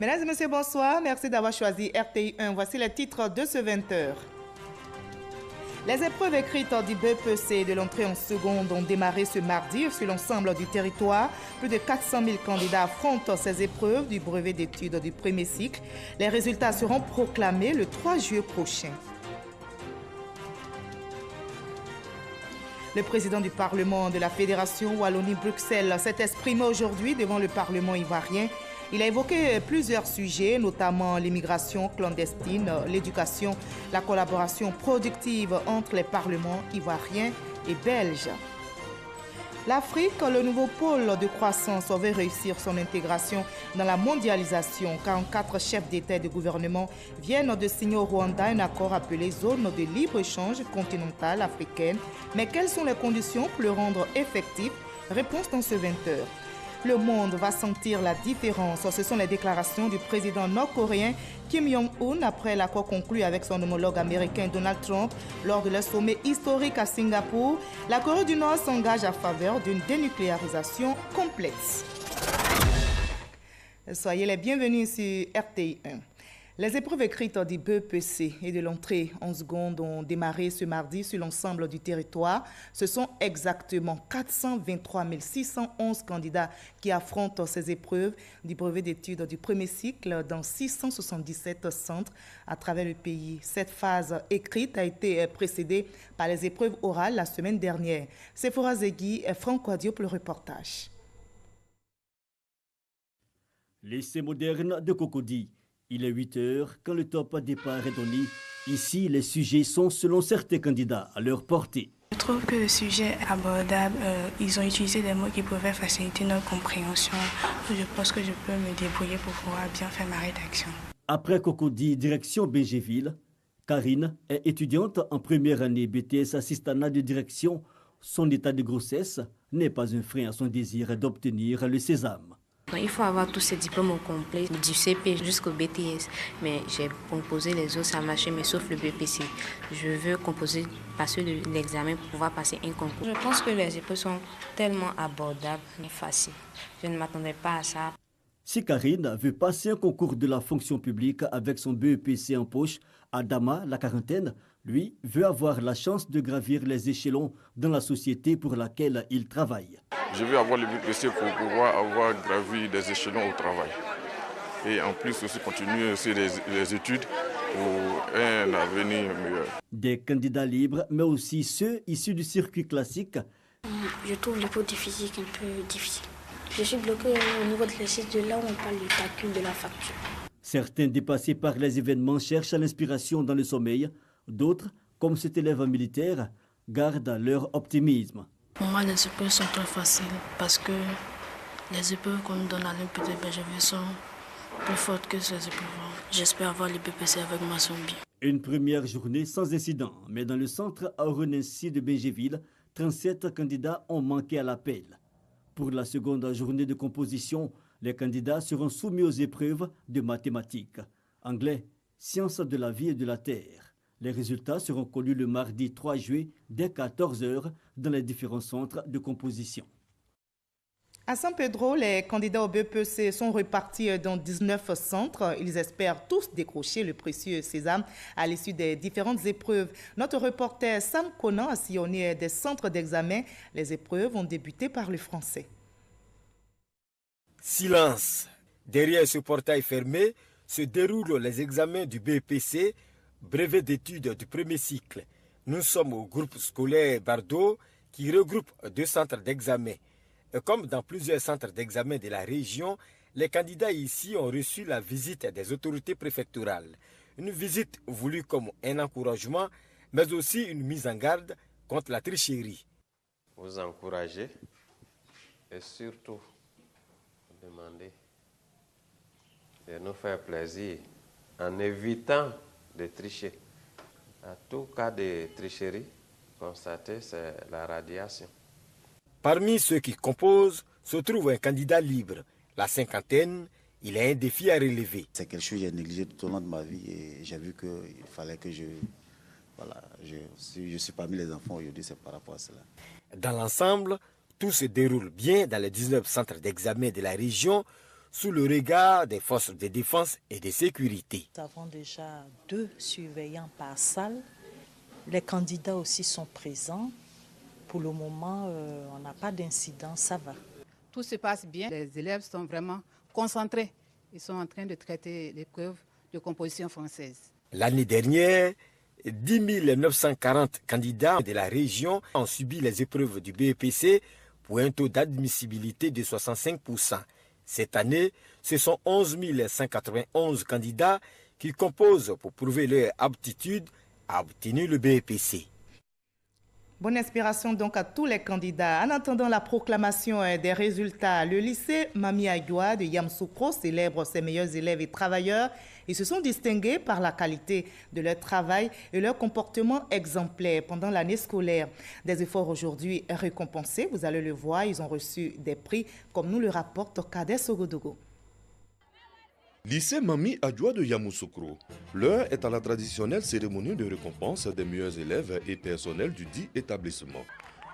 Mesdames et messieurs, bonsoir. Merci d'avoir choisi RTI 1. Voici les titres de ce 20h. Les épreuves écrites du BEPC de l'entrée en seconde ont démarré ce mardi sur l'ensemble du territoire. Plus de 400 000 candidats affrontent ces épreuves du brevet d'études du premier cycle. Les résultats seront proclamés le 3 juillet prochain. Le président du Parlement de la Fédération Wallonie-Bruxelles s'est exprimé aujourd'hui devant le Parlement ivoirien. Il a évoqué plusieurs sujets, notamment l'immigration clandestine, l'éducation, la collaboration productive entre les parlements ivoiriens et belges. L'Afrique, le nouveau pôle de croissance, veut réussir son intégration dans la mondialisation. 44 chefs d'État et de gouvernement viennent de signer au Rwanda un accord appelé Zone de libre-échange continentale africaine. Mais quelles sont les conditions pour le rendre effectif? Réponse dans ce 20h. Le monde va sentir la différence. Ce sont les déclarations du président nord-coréen Kim Jong-un après l'accord conclu avec son homologue américain Donald Trump lors de leur sommet historique à Singapour. La Corée du Nord s'engage en faveur d'une dénucléarisation complexe. Soyez les bienvenus sur RTI 1. Les épreuves écrites du BEPC et de l'entrée en seconde ont démarré ce mardi sur l'ensemble du territoire. Ce sont exactement 423 611 candidats qui affrontent ces épreuves du brevet d'études du premier cycle dans 677 centres à travers le pays. Cette phase écrite a été précédée par les épreuves orales la semaine dernière. Sephora Zegui et Franck Quadio pour le reportage. Lycée moderne de Cocody. Il est 8 heures quand le top départ est donné. Ici, les sujets sont, selon certains candidats, à leur portée. Je trouve que le sujet est abordable. Ils ont utilisé des mots qui pouvaient faciliter notre compréhension. Je pense que je peux me débrouiller pour pouvoir bien faire ma rédaction. Après Cocody, direction Bingéville, Karine est étudiante en première année BTS assistanat de direction. Son état de grossesse n'est pas un frein à son désir d'obtenir le sésame. Il faut avoir tous ces diplômes au complet, du CP jusqu'au BTS. Mais j'ai composé les autres, ça a marché, mais sauf le BPC. Je veux composer, passer l'examen pour pouvoir passer un concours. Je pense que les épreuves sont tellement abordables et faciles. Je ne m'attendais pas à ça. Si Karine veut passer un concours de la fonction publique avec son BEPC en poche, Adama, la quarantaine, lui, veut avoir la chance de gravir les échelons dans la société pour laquelle il travaille. Je veux avoir le BPC pour pouvoir avoir gravi des échelons au travail. Et en plus aussi continuer aussi les études pour un avenir meilleur. Des candidats libres, mais aussi ceux issus du circuit classique. Je trouve l'épreuve de physique un peu difficile. Je suis bloqué au niveau de l'exercice de là où on parle du calcul de la facture. Certains dépassés par les événements cherchent l'inspiration dans le sommeil. D'autres, comme cet élève militaire, gardent leur optimisme. Pour moi, les épreuves sont très faciles parce que les épreuves qu'on nous donne à l'INPD sont plus fortes que ces épreuves. J'espère avoir le BPC avec ma zombie. Une première journée sans incident, mais dans le centre Aronensi de Bingéville, 37 candidats ont manqué à l'appel. Pour la seconde journée de composition, les candidats seront soumis aux épreuves de mathématiques, anglais, sciences de la vie et de la terre. Les résultats seront connus le mardi 3 juillet dès 14 h dans les différents centres de composition. À San Pedro, les candidats au BEPC sont repartis dans 19 centres. Ils espèrent tous décrocher le précieux sésame à l'issue des différentes épreuves. Notre reporter Sam Conan a sillonné des centres d'examen. Les épreuves ont débuté par le français. Silence. Derrière ce portail fermé se déroulent les examens du BEPC, brevet d'études du premier cycle. Nous sommes au groupe scolaire Bardo qui regroupe 2 centres d'examen. Comme dans plusieurs centres d'examen de la région, les candidats ici ont reçu la visite des autorités préfectorales. Une visite voulue comme un encouragement, mais aussi une mise en garde contre la tricherie. Vous encouragez et surtout vous demandez de nous faire plaisir en évitant de tricher. À tout cas de tricherie, constaté, c'est la radiation. Parmi ceux qui composent se trouve un candidat libre. La cinquantaine, il a un défi à relever. C'est quelque chose que j'ai négligé tout au long de ma vie et j'ai vu qu'il fallait que je suis parmi les enfants aujourd'hui, c'est par rapport à cela. Dans l'ensemble, tout se déroule bien dans les 19 centres d'examen de la région. sous le regard des forces de défense et de sécurité. Nous avons déjà 2 surveillants par salle. Les candidats aussi sont présents. Pour le moment, on n'a pas d'incident, ça va. Tout se passe bien. Les élèves sont vraiment concentrés. Ils sont en train de traiter l'épreuve de composition française. L'année dernière, 10 940 candidats de la région ont subi les épreuves du BEPC pour un taux d'admissibilité de 65%. Cette année, ce sont 11 191 candidats qui composent pour prouver leur aptitude à obtenir le BEPC. Bonne inspiration donc à tous les candidats. En attendant la proclamation des résultats, le lycée Mami Adjoa de Yamoussoukro célèbre ses meilleurs élèves et travailleurs. Ils se sont distingués par la qualité de leur travail et leur comportement exemplaire pendant l'année scolaire. Des efforts aujourd'hui récompensés, vous allez le voir, ils ont reçu des prix comme nous le rapporte Kader Sogodogo. Lycée Mami Adjoa de Yamoussoukro. L'heure est à la traditionnelle cérémonie de récompense des meilleurs élèves et personnels du dit établissement.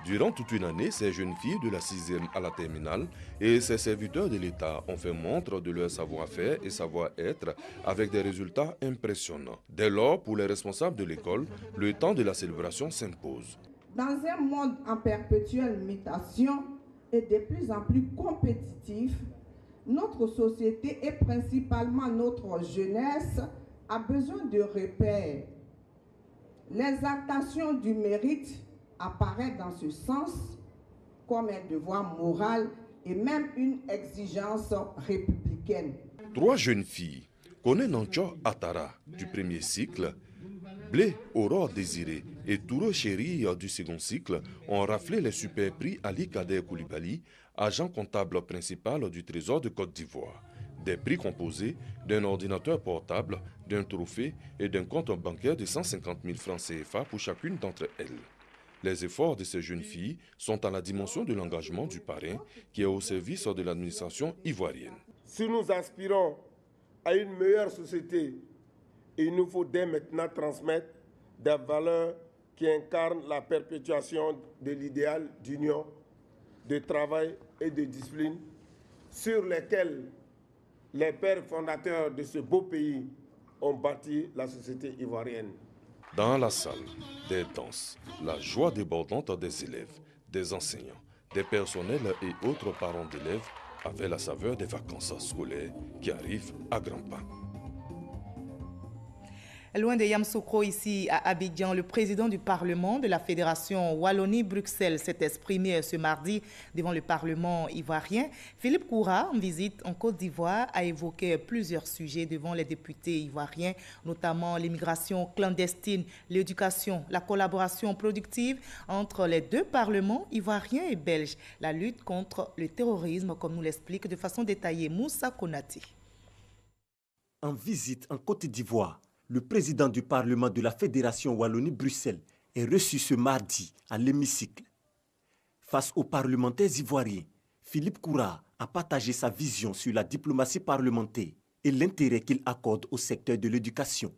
Durant toute une année, ces jeunes filles de la 6e à la terminale et ces serviteurs de l'État ont fait montre de leur savoir-faire et savoir-être avec des résultats impressionnants. Dès lors, pour les responsables de l'école, le temps de la célébration s'impose. Dans un monde en perpétuelle mutation et de plus en plus compétitif, notre société et principalement notre jeunesse a besoin de repères. L'exaltation du mérite apparaît dans ce sens comme un devoir moral et même une exigence républicaine. 3 jeunes filles, Kone Nancho Atara du premier cycle, Blé Aurore Désiré et Touro Chéri du second cycle ont raflé les super prix Ali Kader Koulibaly, agent comptable principal du Trésor de Côte d'Ivoire. Des prix composés d'un ordinateur portable, d'un trophée et d'un compte bancaire de 150 000 francs CFA pour chacune d'entre elles. Les efforts de ces jeunes filles sont à la dimension de l'engagement du parrain qui est au service de l'administration ivoirienne. Si nous aspirons à une meilleure société, il nous faut dès maintenant transmettre des valeurs qui incarnent la perpétuation de l'idéal d'union, de travail et de discipline sur lesquels les pères fondateurs de ce beau pays ont bâti la société ivoirienne. Dans la salle, des danses, la joie débordante des élèves, des enseignants, des personnels et autres parents d'élèves avaient la saveur des vacances scolaires qui arrivent à grands pas. Loin de Yamoussoukro, ici à Abidjan, le président du Parlement de la Fédération Wallonie-Bruxelles s'est exprimé ce mardi devant le Parlement ivoirien. Philippe Koura, en visite en Côte d'Ivoire, a évoqué plusieurs sujets devant les députés ivoiriens, notamment l'immigration clandestine, l'éducation, la collaboration productive entre les 2 parlements ivoiriens et belges, la lutte contre le terrorisme, comme nous l'explique de façon détaillée Moussa Konati. En visite en Côte d'Ivoire, le président du Parlement de la Fédération Wallonie-Bruxelles est reçu ce mardi à l'hémicycle. Face aux parlementaires ivoiriens, Philippe Koura a partagé sa vision sur la diplomatie parlementaire et l'intérêt qu'il accorde au secteur de l'éducation.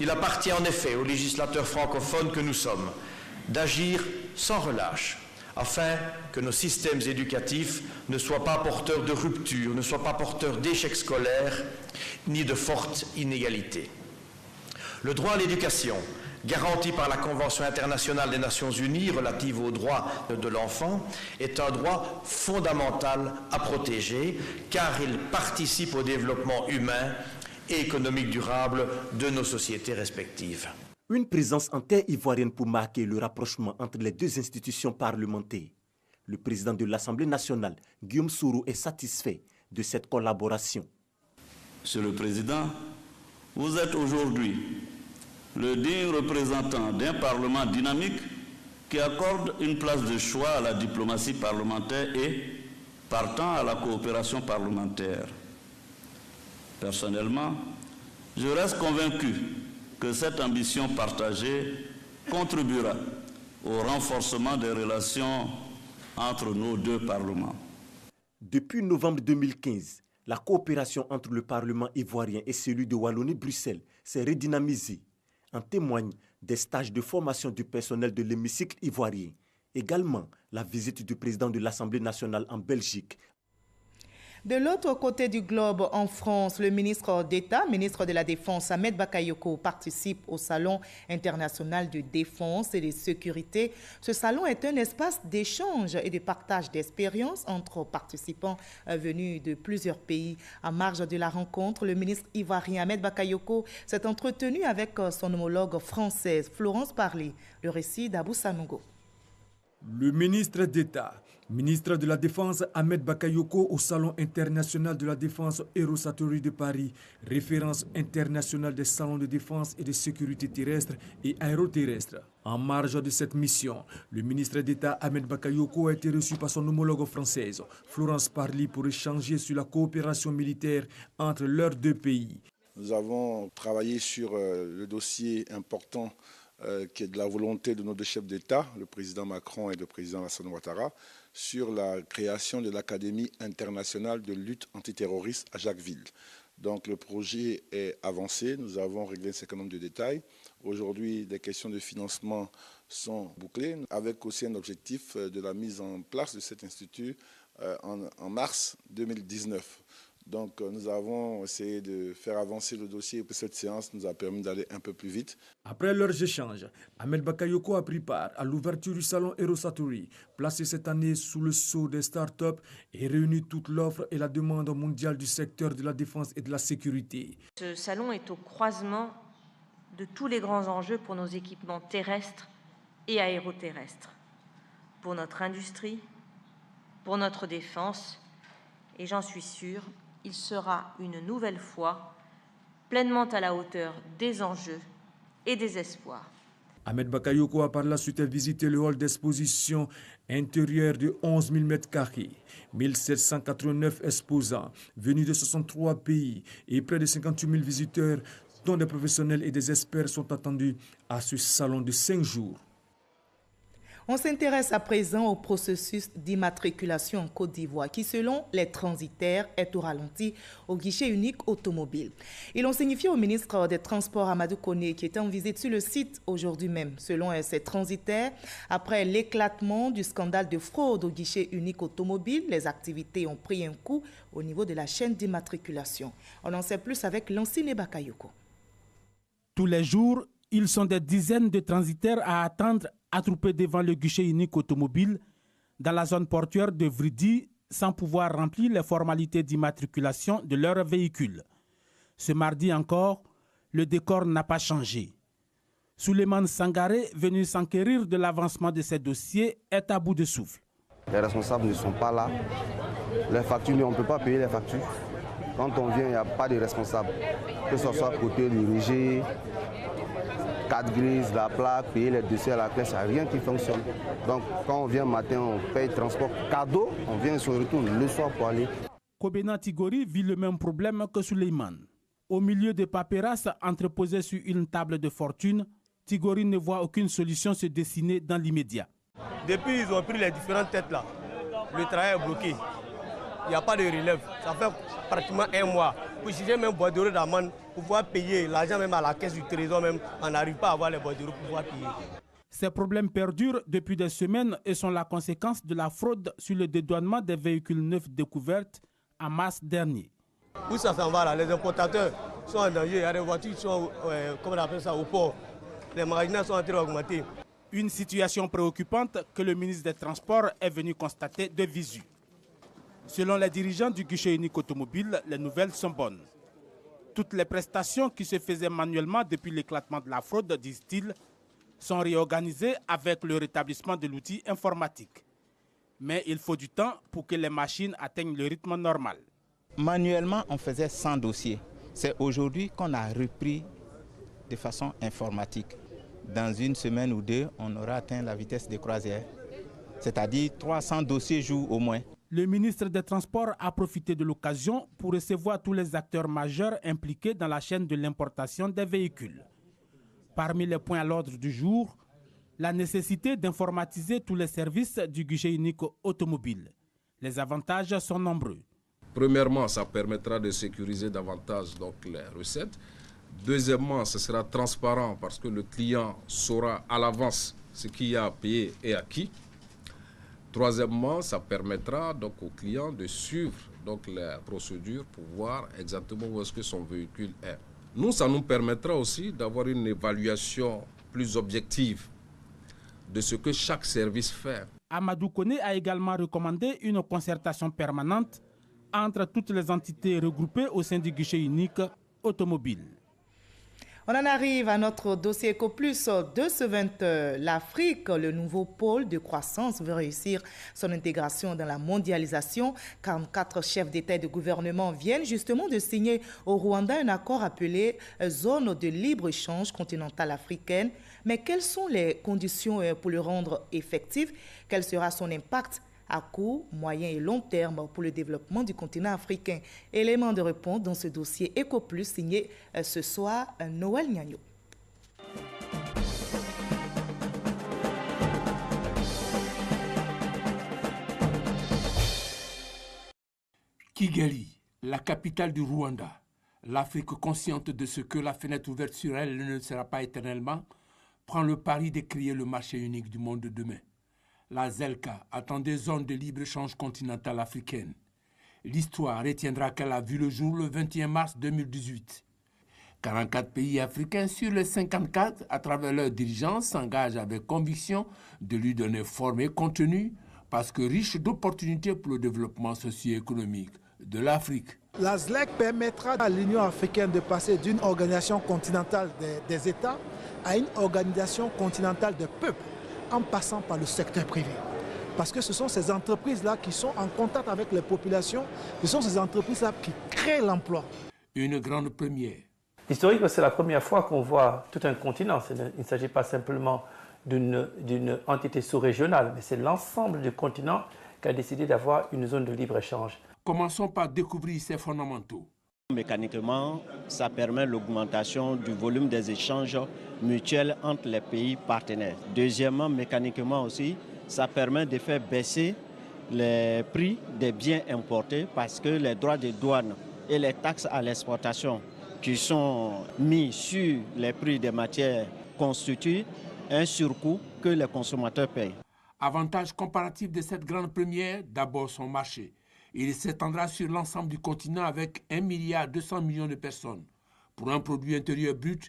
Il appartient en effet aux législateurs francophones que nous sommes d'agir sans relâche afin que nos systèmes éducatifs ne soient pas porteurs de ruptures, ne soient pas porteurs d'échecs scolaires ni de fortes inégalités. Le droit à l'éducation, garanti par la Convention internationale des Nations Unies relative aux droits de l'enfant, est un droit fondamental à protéger car il participe au développement humain et économique durable de nos sociétés respectives. Une présence en terre ivoirienne pour marquer le rapprochement entre les 2 institutions parlementaires. Le président de l'Assemblée nationale, Guillaume Soro, est satisfait de cette collaboration. Monsieur le Président, vous êtes aujourd'hui le digne représentant d'un Parlement dynamique qui accorde une place de choix à la diplomatie parlementaire et, partant, à la coopération parlementaire. Personnellement, je reste convaincu que cette ambition partagée contribuera au renforcement des relations entre nos 2 parlements. Depuis novembre 2015, la coopération entre le Parlement ivoirien et celui de Wallonie-Bruxelles s'est redynamisée. En témoignent des stages de formation du personnel de l'hémicycle ivoirien. Également, la visite du président de l'Assemblée nationale en Belgique. De l'autre côté du globe, en France, le ministre d'État, ministre de la Défense, Ahmed Bakayoko, participe au Salon international de défense et de sécurité. Ce salon est un espace d'échange et de partage d'expériences entre participants venus de plusieurs pays. En marge de la rencontre, le ministre ivoirien Ahmed Bakayoko s'est entretenu avec son homologue française, Florence Parly. Le récit d'Abou Sanogo. Le ministre d'État, ministre de la Défense Ahmed Bakayoko au Salon international de la défense Eurosatory de Paris, référence internationale des salons de défense et de sécurité terrestre et aéroterrestre. En marge de cette mission, le ministre d'État Ahmed Bakayoko a été reçu par son homologue française, Florence Parly, pour échanger sur la coopération militaire entre leurs deux pays. Nous avons travaillé sur le dossier important qui est de la volonté de nos deux chefs d'État, le président Macron et le président Alassane Ouattara, sur la création de l'Académie internationale de lutte antiterroriste à Jacquesville. Donc le projet est avancé, nous avons réglé un certain nombre de détails. Aujourd'hui, des questions de financement sont bouclées, avec aussi un objectif de la mise en place de cet institut en mars 2019. Donc nous avons essayé de faire avancer le dossier et cette séance nous a permis d'aller un peu plus vite. Après leurs échanges, Ahmed Bakayoko a pris part à l'ouverture du salon Eurosatory, placé cette année sous le sceau des startups et réuni toute l'offre et la demande mondiale du secteur de la défense et de la sécurité. Ce salon est au croisement de tous les grands enjeux pour nos équipements terrestres et aéroterrestres, pour notre industrie, pour notre défense, et j'en suis sûre, il sera une nouvelle fois pleinement à la hauteur des enjeux et des espoirs. Ahmed Bakayoko a par la suite visité le hall d'exposition intérieur de 11 000 m², 1789 exposants venus de 63 pays et près de 58 000 visiteurs dont des professionnels et des experts sont attendus à ce salon de 5 jours. On s'intéresse à présent au processus d'immatriculation en Côte d'Ivoire qui, selon les transitaires, est au ralenti au guichet unique automobile. Ils l'ont signifié au ministre des Transports Amadou Koné qui était en visite sur le site aujourd'hui même. Selon ces transitaires, après l'éclatement du scandale de fraude au guichet unique automobile, les activités ont pris un coup au niveau de la chaîne d'immatriculation. On en sait plus avec Lancine Bakayoko. Tous les jours, ils sont des dizaines de transitaires à attendre attroupés devant le guichet unique automobile dans la zone portuaire de Vridi sans pouvoir remplir les formalités d'immatriculation de leur véhicule. Ce mardi encore, le décor n'a pas changé. Souleymane Sangaré, venu s'enquérir de l'avancement de ces dossiers, est à bout de souffle. Les responsables ne sont pas là. Les factures, on ne peut pas payer les factures. Quand on vient, il n'y a pas de responsable. Que ce soit côté dirigé, carte grise, la plaque, payer les dossiers à la caisse, il n'y a rien qui fonctionne. Donc quand on vient matin, on paye transport cadeau, on vient et se retourne le soir pour aller. Kobena Tigori vit le même problème que Souleymane. Au milieu des paperasses entreposées sur une table de fortune, Tigori ne voit aucune solution se dessiner dans l'immédiat. Depuis ils ont pris les différentes têtes là, le travail est bloqué. Il n'y a pas de relève. Ça fait pratiquement un mois. Pour chercher même bordereau d'amende, pour pouvoir payer l'argent même à la caisse du trésor, même, on n'arrive pas à avoir les bordereaux pour pouvoir payer. Ces problèmes perdurent depuis des semaines et sont la conséquence de la fraude sur le dédouanement des véhicules neufs découverts en mars dernier. Où ça s'en va là? Les importateurs sont en danger. Il y a des voitures qui sont comment on appelle ça, au port. Les magasins sont en train d'augmenter. Une situation préoccupante que le ministre des Transports est venu constater de visu. Selon les dirigeants du guichet unique automobile, les nouvelles sont bonnes. Toutes les prestations qui se faisaient manuellement depuis l'éclatement de la fraude, disent-ils, sont réorganisées avec le rétablissement de l'outil informatique. Mais il faut du temps pour que les machines atteignent le rythme normal. Manuellement, on faisait 100 dossiers. C'est aujourd'hui qu'on a repris de façon informatique. Dans une semaine ou deux, on aura atteint la vitesse de croisière, c'est-à-dire 300 dossiers jour au moins. Le ministre des Transports a profité de l'occasion pour recevoir tous les acteurs majeurs impliqués dans la chaîne de l'importation des véhicules. Parmi les points à l'ordre du jour, la nécessité d'informatiser tous les services du guichet unique automobile. Les avantages sont nombreux. Premièrement, ça permettra de sécuriser davantage donc, les recettes. Deuxièmement, ce sera transparent parce que le client saura à l'avance ce qu'il y a à payer et à qui. Troisièmement, ça permettra donc aux clients de suivre donc les procédures pour voir exactement où est-ce que son véhicule est. Nous, ça nous permettra aussi d'avoir une évaluation plus objective de ce que chaque service fait. Amadou Koné a également recommandé une concertation permanente entre toutes les entités regroupées au sein du guichet unique automobile. On en arrive à notre dossier EcoPlus de ce 20h. L'Afrique, le nouveau pôle de croissance, veut réussir son intégration dans la mondialisation. 44 chefs d'État et de gouvernement viennent justement de signer au Rwanda un accord appelé Zone de libre-échange continentale africaine. Mais quelles sont les conditions pour le rendre effectif? Quel sera son impact à court, moyen et long terme pour le développement du continent africain? Élément de réponse dans ce dossier EcoPlus signé ce soir Noël Nyagno. Kigali, la capitale du Rwanda. L'Afrique, consciente de ce que la fenêtre ouverte sur elle ne sera pas éternellement, prend le pari de créer le marché unique du monde de demain. La ZELCA attend des zones de libre-échange continentale africaine. L'histoire retiendra qu'elle a vu le jour le 21 mars 2018. 44 pays africains sur les 54, à travers leurs dirigeants, s'engagent avec conviction de lui donner forme et contenu parce que riche d'opportunités pour le développement socio-économique de l'Afrique. La ZLEC permettra à l'Union africaine de passer d'une organisation continentale des États à une organisation continentale des peuples, en passant par le secteur privé. Parce que ce sont ces entreprises-là qui sont en contact avec les populations, ce sont ces entreprises-là qui créent l'emploi. Une grande première. Historiquement, c'est la première fois qu'on voit tout un continent. Il ne s'agit pas simplement d'une entité sous-régionale, mais c'est l'ensemble du continent qui a décidé d'avoir une zone de libre-échange. Commençons par découvrir ces fondamentaux. Mécaniquement, ça permet l'augmentation du volume des échanges mutuels entre les pays partenaires. Deuxièmement, mécaniquement aussi, ça permet de faire baisser les prix des biens importés parce que les droits de douane et les taxes à l'exportation qui sont mis sur les prix des matières constituent un surcoût que les consommateurs payent. Avantage comparatif de cette grande première, d'abord son marché. Il s'étendra sur l'ensemble du continent avec 1,2 milliard de personnes. Pour un produit intérieur brut,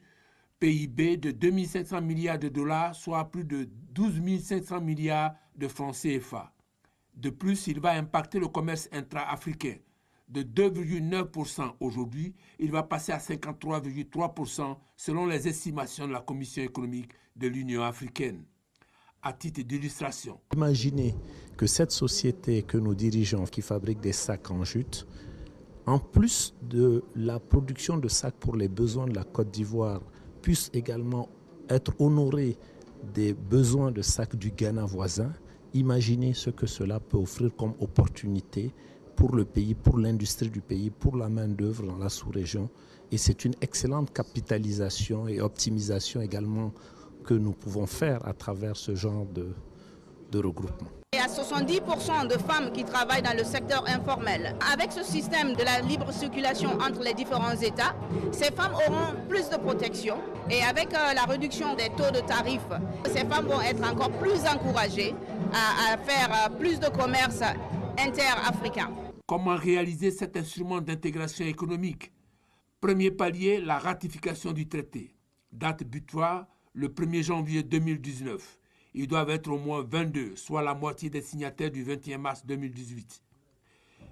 PIB de 2 500 milliards de dollars, soit plus de 12 500 milliards de francs CFA. De plus, il va impacter le commerce intra-africain. De 2,9% aujourd'hui, il va passer à 53,3% selon les estimations de la Commission économique de l'Union africaine. À titre d'illustration. Imaginez que cette société que nous dirigeons, qui fabrique des sacs en jute, en plus de la production de sacs pour les besoins de la Côte d'Ivoire, puisse également être honorée des besoins de sacs du Ghana voisin. Imaginez ce que cela peut offrir comme opportunité pour le pays, pour l'industrie du pays, pour la main-d'œuvre dans la sous-région. Et c'est une excellente capitalisation et optimisation également que nous pouvons faire à travers ce genre de regroupement. Il y a 70% de femmes qui travaillent dans le secteur informel. Avec ce système de la libre circulation entre les différents États, ces femmes auront plus de protection. Et avec la réduction des taux de tarifs, ces femmes vont être encore plus encouragées à faire plus de commerce inter-africain. Comment réaliser cet instrument d'intégration économique? Premier palier, la ratification du traité. Date butoir, le 1er janvier 2019. Ils doivent être au moins 22, soit la moitié des signataires du 21 mars 2018.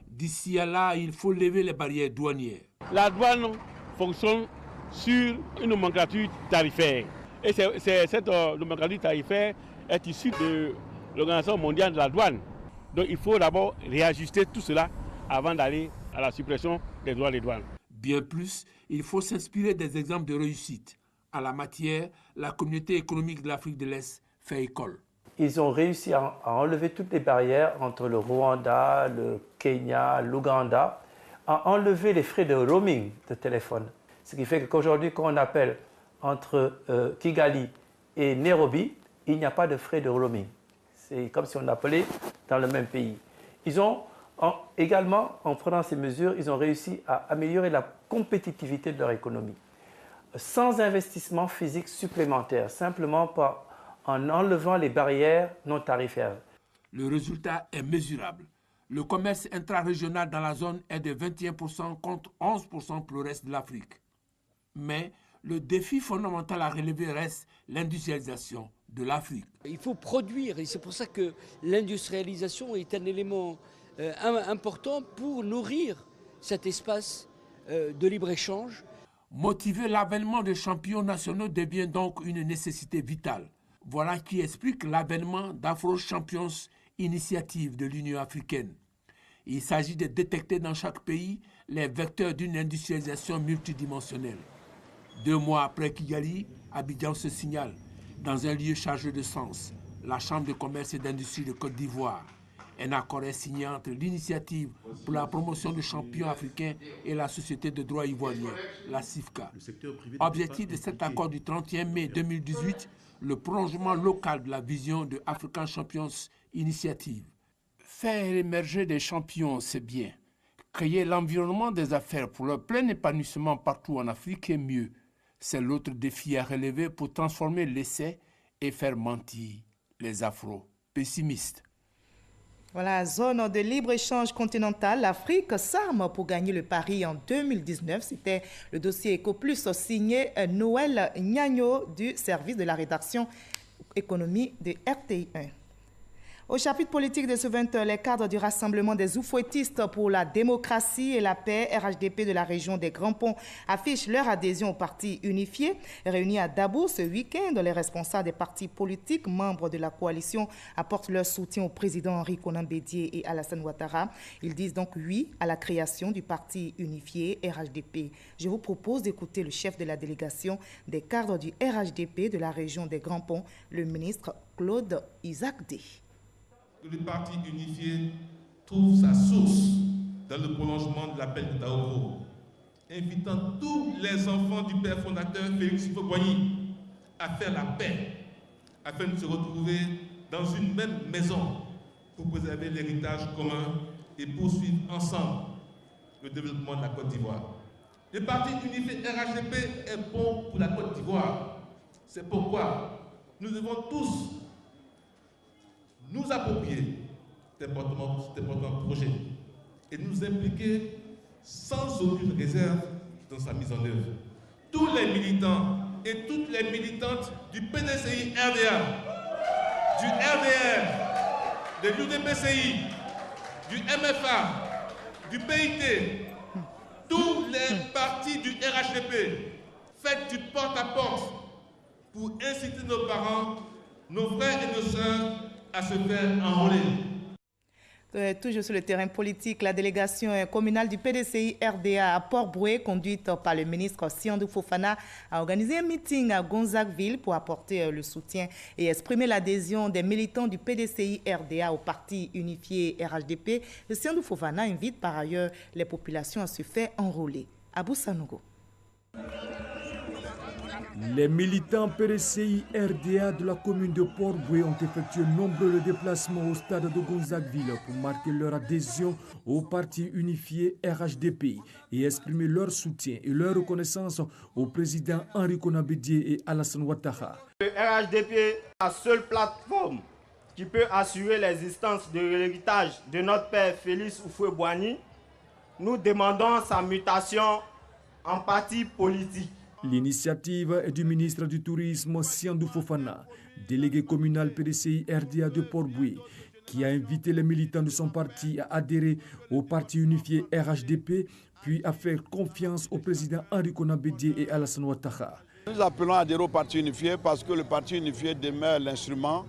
D'ici à là, il faut lever les barrières douanières. La douane fonctionne sur une nomenclature tarifaire. Et cette nomenclature tarifaire est issue de l'Organisation mondiale de la douane. Donc il faut d'abord réajuster tout cela avant d'aller à la suppression des droits des douanes. Bien plus, il faut s'inspirer des exemples de réussite. À la matière, la communauté économique de l'Afrique de l'Est fait école. Ils ont réussi à enlever toutes les barrières entre le Rwanda, le Kenya, l'Ouganda, à enlever les frais de roaming de téléphone. Ce qui fait qu'aujourd'hui, quand on appelle entre Kigali et Nairobi, il n'y a pas de frais de roaming. C'est comme si on appelait dans le même pays. Ils ont également, en prenant ces mesures, ils ont réussi à améliorer la compétitivité de leur économie. Sans investissement physique supplémentaire, simplement en enlevant les barrières non tarifaires. Le résultat est mesurable. Le commerce intra-régional dans la zone est de 21% contre 11% pour le reste de l'Afrique. Mais le défi fondamental à relever reste l'industrialisation de l'Afrique. Il faut produire et c'est pour ça que l'industrialisation est un élément important pour nourrir cet espace de libre-échange. Motiver l'avènement des champions nationaux devient donc une nécessité vitale. Voilà qui explique l'avènement d'Afro Champions Initiative de l'Union africaine. Il s'agit de détecter dans chaque pays les vecteurs d'une industrialisation multidimensionnelle. 2 mois après Kigali, Abidjan se signale, dans un lieu chargé de sens, la Chambre de commerce et d'industrie de Côte d'Ivoire. Un accord est signé entre l'initiative pour la promotion des champions africains et la société de droit ivoirien, la CIFCA. Objectif de cet accord du 31 mai 2018, le prolongement local de la vision de African Champions Initiative. Faire émerger des champions, c'est bien. Créer l'environnement des affaires pour leur plein épanouissement partout en Afrique est mieux. C'est l'autre défi à relever pour transformer l'essai et faire mentir les afro-pessimistes. Voilà, zone de libre-échange continentale, l'Afrique s'arme pour gagner le pari en 2019. C'était le dossier EcoPlus signé Noël Gnagno du service de la rédaction économie de RTI 1. Au chapitre politique de ce 20h, les cadres du Rassemblement des Oufouettistes pour la démocratie et la paix, RHDP de la région des Grands Ponts, affichent leur adhésion au parti unifié. Réunis à Dabo ce week-end, les responsables des partis politiques, membres de la coalition, apportent leur soutien au président Henri Konan Bédié et Alassane Ouattara. Ils disent donc oui à la création du parti unifié RHDP. Je vous propose d'écouter le chef de la délégation des cadres du RHDP de la région des Grands Ponts, le ministre Claude Isaac Day. Le parti unifié trouve sa source dans le prolongement de l'appel de Daoro, invitant tous les enfants du père fondateur Félix Houphouët-Boigny à faire la paix, afin de se retrouver dans une même maison pour préserver l'héritage commun et poursuivre ensemble le développement de la Côte d'Ivoire. Le parti unifié RHDP est bon pour la Côte d'Ivoire. C'est pourquoi nous devons tous nous approprier cet important projet et nous impliquer sans aucune réserve dans sa mise en œuvre. Tous les militants et toutes les militantes du PDCI RDA, du RDR, de l'UDPCI, du MFA, du PIT, tous les partis du RHDP, faites du porte-à-porte pour inciter nos parents, nos frères et nos sœurs à se faire enrôler. Toujours sur le terrain politique, la délégation communale du PDCI RDA à Port-Boué, conduite par le ministre Siandou Fofana, a organisé un meeting à Gonzagueville pour apporter le soutien et exprimer l'adhésion des militants du PDCI RDA au parti unifié RHDP. Siandou Fofana invite par ailleurs les populations à se faire enrôler. Abou Sanogo. Les militants PDCI RDA de la commune de Port-Boué ont effectué nombreux déplacements au stade de Gonzagueville pour marquer leur adhésion au parti unifié RHDP et exprimer leur soutien et leur reconnaissance au président Henri Konan Bédié et Alassane Ouattara. Le RHDP est la seule plateforme qui peut assurer l'existence de l'héritage de notre père Félix Houphouët-Boigny. Nous demandons sa mutation en parti politique. L'initiative est du ministre du Tourisme Siandou Fofana, délégué communal PDCI RDA de Port-Boué, qui a invité les militants de son parti à adhérer au parti unifié RHDP, puis à faire confiance au président Henri Konan Bédié et Alassane Ouattara. Nous appelons à adhérer au parti unifié parce que le parti unifié demeure l'instrument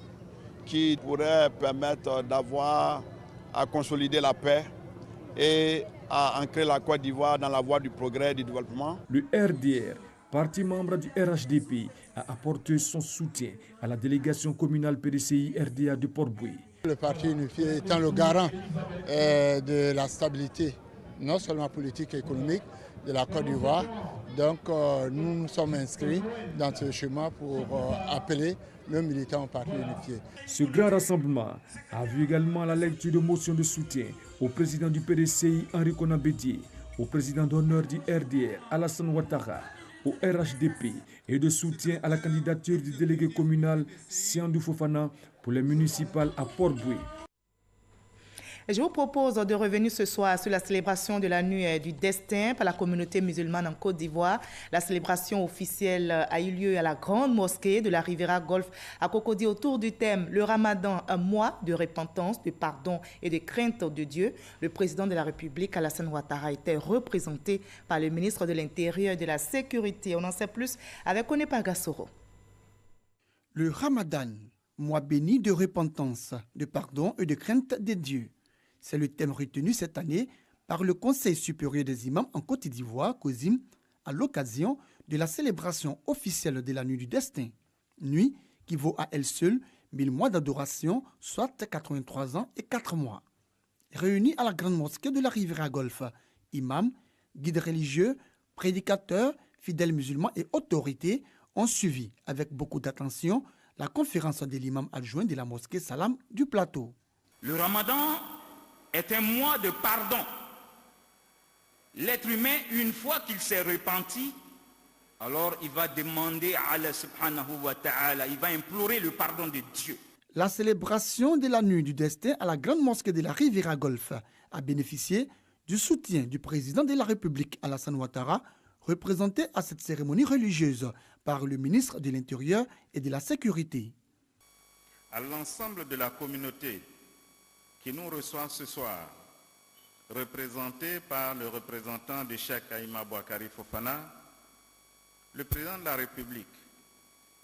qui pourrait permettre d'avoir à consolider la paix et à ancrer la Côte d'Ivoire dans la voie du progrès et du développement. Le RDR, parti membre du RHDP, a apporté son soutien à la délégation communale PDCI RDA de Port-Boué. Le parti unifié étant le garant de la stabilité, non seulement politique et économique, de la Côte d'Ivoire. Donc nous nous sommes inscrits dans ce chemin pour appeler le militant au parti unifié. Ce grand rassemblement a vu également la lecture de motions de soutien au président du PDCI Henri Konan Bédié, au président d'honneur du RDR Alassane Ouattara, au RHDP et de soutien à la candidature du délégué communal Siandou Fofana pour les municipales à Port-Boué. Je vous propose de revenir ce soir sur la célébration de la nuit du destin par la communauté musulmane en Côte d'Ivoire. La célébration officielle a eu lieu à la grande mosquée de la Riviera Golf à Cocody autour du thème « Le Ramadan, un mois de repentance, de pardon et de crainte de Dieu ». Le président de la République, Alassane Ouattara, était représenté par le ministre de l'Intérieur et de la Sécurité. On en sait plus avec Onepa Gassoro. Le Ramadan, mois béni de repentance, de pardon et de crainte de Dieu. C'est le thème retenu cette année par le Conseil supérieur des imams en Côte d'Ivoire, COSIM, à l'occasion de la célébration officielle de la nuit du destin. Nuit qui vaut à elle seule 1000 mois d'adoration, soit 83 ans et 4 mois. Réunis à la grande mosquée de la Riviera Golf, imams, guides religieux, prédicateurs, fidèles musulmans et autorités ont suivi avec beaucoup d'attention la conférence de l'imam adjoint de la mosquée Salam du Plateau. Le Ramadan est un mois de pardon. L'être humain, une fois qu'il s'est repenti, alors il va demander à Allah subhanahu wa ta'ala, il va implorer le pardon de Dieu. La célébration de la nuit du destin à la grande mosquée de la Riviera Golf a bénéficié du soutien du président de la République, Alassane Ouattara, représenté à cette cérémonie religieuse par le ministre de l'Intérieur et de la Sécurité. À l'ensemble de la communauté qui nous reçoit ce soir, représenté par le représentant du Cheikh Aïma Bouakari Fofana, le président de la République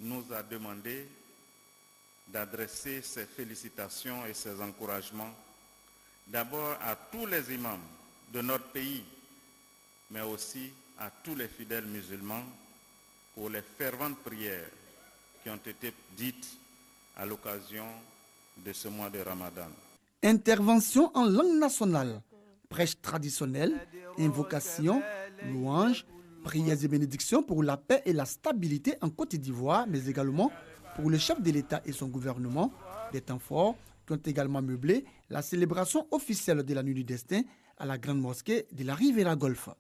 nous a demandé d'adresser ses félicitations et ses encouragements d'abord à tous les imams de notre pays, mais aussi à tous les fidèles musulmans pour les ferventes prières qui ont été dites à l'occasion de ce mois de Ramadan. Intervention en langue nationale, prêche traditionnelle, invocation, louanges, prières et bénédictions pour la paix et la stabilité en Côte d'Ivoire, mais également pour le chef de l'État et son gouvernement. Des temps forts qui ont également meublé la célébration officielle de la nuit du destin à la grande mosquée de la Riviera Golf.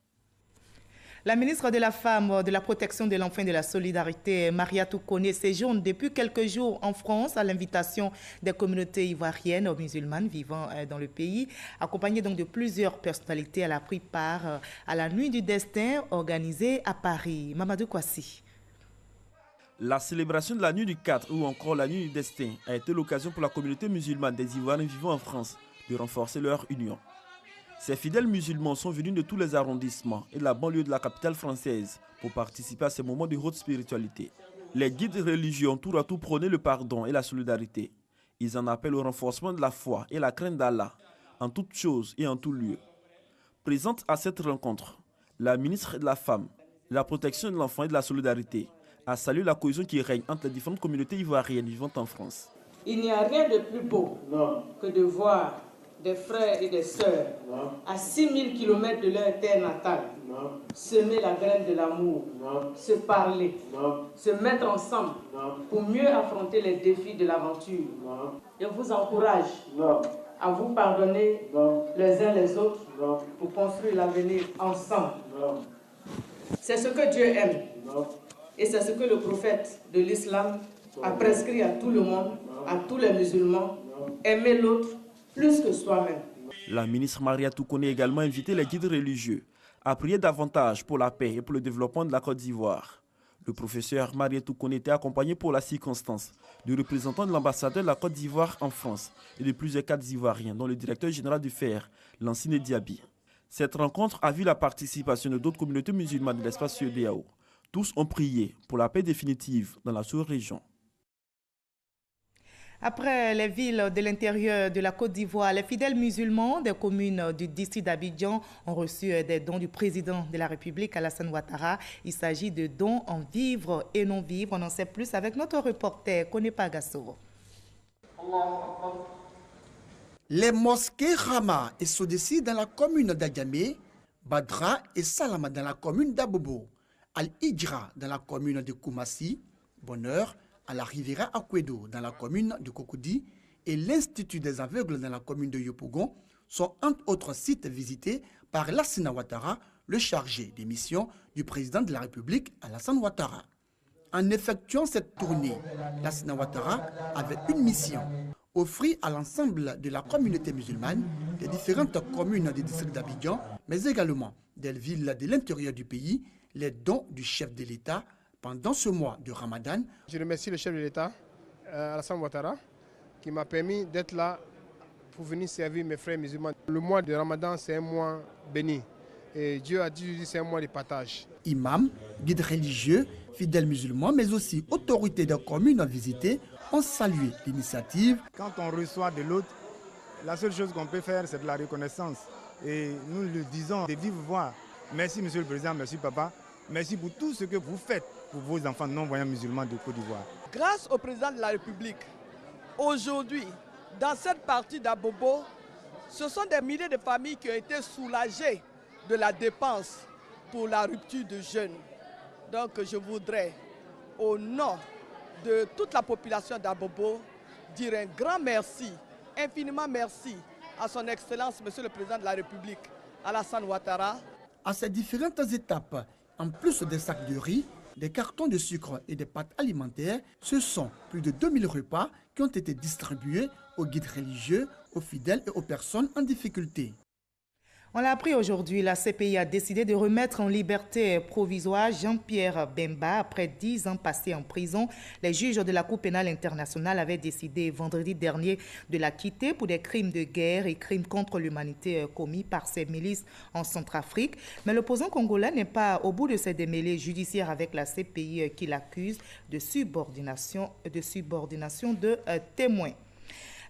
La ministre de la Femme, de la Protection de l'Enfant et de la Solidarité, Mariatou Koné, séjourne depuis quelques jours en France à l'invitation des communautés ivoiriennes musulmanes vivant dans le pays. Accompagnée donc de plusieurs personnalités, elle a pris part à la nuit du destin organisée à Paris. Mamadou Kouassi. La célébration de la nuit du 4 ou encore la nuit du destin a été l'occasion pour la communauté musulmane des Ivoiriens vivant en France de renforcer leur union. Ces fidèles musulmans sont venus de tous les arrondissements et de la banlieue de la capitale française pour participer à ces moments de haute spiritualité. Les guides religieux ont tour à tout prôné le pardon et la solidarité. Ils en appellent au renforcement de la foi et la crainte d'Allah, en toutes choses et en tout lieu. Présente à cette rencontre, la ministre de la Femme, de la Protection de l'Enfant et de la Solidarité a salué la cohésion qui règne entre les différentes communautés ivoiriennes vivant en France. Il n'y a rien de plus beau que de voir des frères et des sœurs à 6000 km de leur terre natale semer la graine de l'amour, se parler, se mettre ensemble pour mieux affronter les défis de l'aventure. Je vous encourage à vous pardonner les uns les autres pour construire l'avenir ensemble. C'est ce que Dieu aime et c'est ce que le prophète de l'islam a prescrit à tout le monde, à tous les musulmans, aimer l'autre plus que soi-même. La ministre Mariatou Koné a également invité les guides religieux à prier davantage pour la paix et pour le développement de la Côte d'Ivoire. Le professeur Mariatou Koné était accompagné pour la circonstance du représentant de l'ambassadeur de la Côte d'Ivoire en France et de plusieurs cadres ivoiriens, dont le directeur général du FER, Lansine Diaby. Cette rencontre a vu la participation de d'autres communautés musulmanes de l'espace CEDEAO. Tous ont prié pour la paix définitive dans la sous-région. Après les villes de l'intérieur de la Côte d'Ivoire, les fidèles musulmans des communes du district d'Abidjan ont reçu des dons du président de la République, Alassane Ouattara. Il s'agit de dons en vivres et non-vivres. On en sait plus avec notre reporter Konepa Gassoro. Les mosquées Rama et Sodessi dans la commune d'Adjamé, Badra et Salama dans la commune d'Abobo, Al-Hijra dans la commune de Koumassi, Bonheur à la Riviera Akwedo dans la commune de Cocody et l'Institut des aveugles dans la commune de Yopougon sont entre autres sites visités par Alassane Ouattara, le chargé des missions du président de la République, Alassane Ouattara. En effectuant cette tournée, Alassane Ouattara avait une mission, offrit à l'ensemble de la communauté musulmane des différentes communes du district d'Abidjan, mais également des villes de l'intérieur du pays, les dons du chef de l'État pendant ce mois de Ramadan. Je remercie le chef de l'État, Alassane Ouattara, qui m'a permis d'être là pour venir servir mes frères musulmans. Le mois de Ramadan, c'est un mois béni. Et Dieu a dit que c'est un mois de partage. Imams, guides religieux, fidèles musulmans, mais aussi autorités de communes visitées ont salué l'initiative. Quand on reçoit de l'autre, la seule chose qu'on peut faire, c'est de la reconnaissance. Et nous le disons de vive voix. Merci Monsieur le Président, merci Papa. Merci pour tout ce que vous faites pour vos enfants non-voyants musulmans de Côte d'Ivoire. Grâce au Président de la République, aujourd'hui, dans cette partie d'Abobo, ce sont des milliers de familles qui ont été soulagées de la dépense pour la rupture de jeûne. Donc je voudrais, au nom de toute la population d'Abobo, dire un grand merci, infiniment merci à son Excellence, Monsieur le Président de la République, Alassane Ouattara. À ces différentes étapes, en plus des sacs de riz, des cartons de sucre et des pâtes alimentaires, ce sont plus de 2000 repas qui ont été distribués aux guides religieux, aux fidèles et aux personnes en difficulté. On l'a appris aujourd'hui, la CPI a décidé de remettre en liberté provisoire Jean-Pierre Bemba après 10 ans passés en prison. Les juges de la Cour pénale internationale avaient décidé vendredi dernier de l'acquitter pour des crimes de guerre et crimes contre l'humanité commis par ces milices en Centrafrique. Mais l'opposant congolais n'est pas au bout de ses démêlés judiciaires avec la CPI qui l'accuse de subordination de témoins.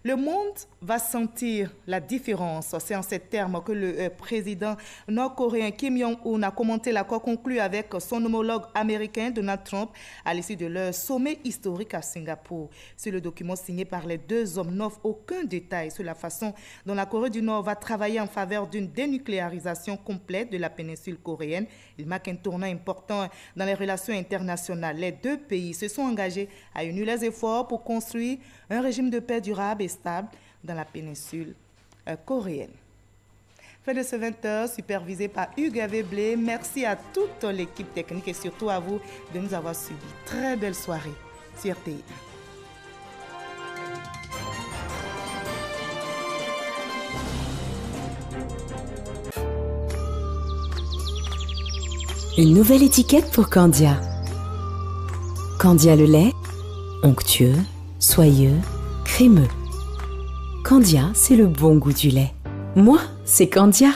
Le monde va sentir la différence. C'est en ces termes que le président nord-coréen Kim Jong-un a commenté l'accord conclu avec son homologue américain Donald Trump à l'issue de leur sommet historique à Singapour. Sur le document signé par les deux hommes n'offre aucun détail sur la façon dont la Corée du Nord va travailler en faveur d'une dénucléarisation complète de la péninsule coréenne. Il marque un tournant important dans les relations internationales. Les deux pays se sont engagés à unir les efforts pour construire un régime de paix durable et stable dans la péninsule coréenne. Fin de ce 20h, supervisé par Hugues Aveblé. Merci à toute l'équipe technique et surtout à vous de nous avoir suivis. Très belle soirée sur RTI1. Une nouvelle étiquette pour Candia. Candia le lait, onctueux, soyeux, crémeux. Candia, c'est le bon goût du lait. Moi, c'est Candia.